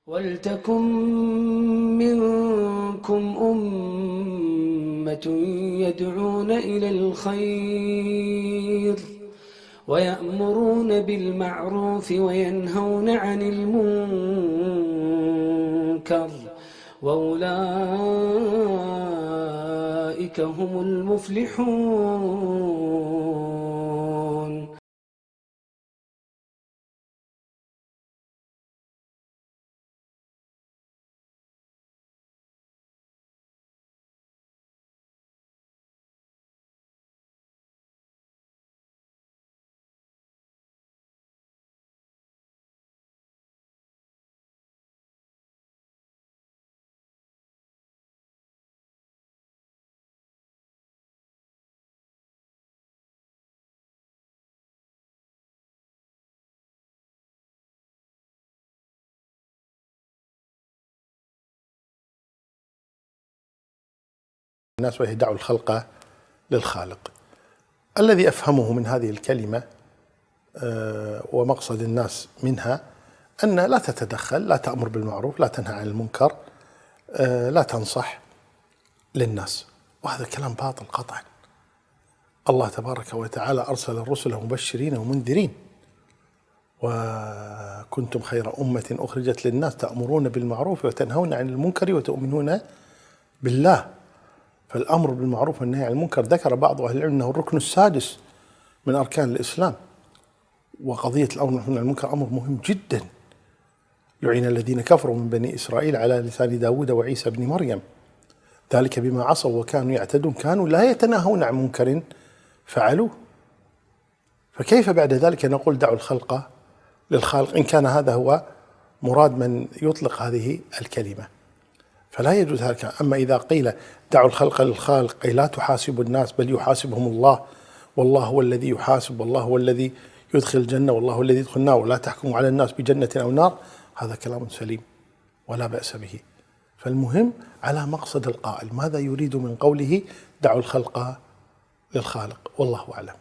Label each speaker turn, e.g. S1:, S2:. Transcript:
S1: ولتكن منكم أمة يدعون إلى الخير ويأمرون بالمعروف وينهون عن المنكر وأولئك هم المفلحون.
S2: الناس وهي دعوا الخلق للخالق. الذي أفهمه من هذه الكلمة ومقصد الناس منها أن لا تتدخل، لا تأمر بالمعروف، لا تنهى عن المنكر، لا تنصح للناس، وهذا كلام باطل قطعا. الله تبارك وتعالى أرسل الرسل مبشرين ومنذرين، وكنتم خير أمة أخرجت للناس تأمرون بالمعروف وتنهون عن المنكر وتؤمنون بالله. فالأمر بالمعروف والنهي عن المنكر ذكر بعض أهل العلم أنه الركن السادس من أركان الإسلام، وقضية الأمر عن المنكر أمر مهم جدا. لعن الذين كفروا من بني إسرائيل على لسان داود وعيسى بن مريم ذلك بما عصوا وكانوا يعتدون كانوا لا يتناهون عن منكر فعلوه. فكيف بعد ذلك نقول دعوا الخلق للخالق إن كان هذا هو مراد من يطلق هذه الكلمة؟ فلا يجوز هذا. أما إذا قيل دعوا الخلق للخالق أي لا تحاسبوا الناس بل يحاسبهم الله، والله هو الذي يحاسب، والله هو الذي يدخل الجنة، والله هو الذي يدخل النار، ولا تحكموا على الناس بجنة أو نار، هذا كلام سليم ولا بأس به. فالمهم على مقصد القائل ماذا يريد من قوله دعوا الخلق للخالق، والله أعلم.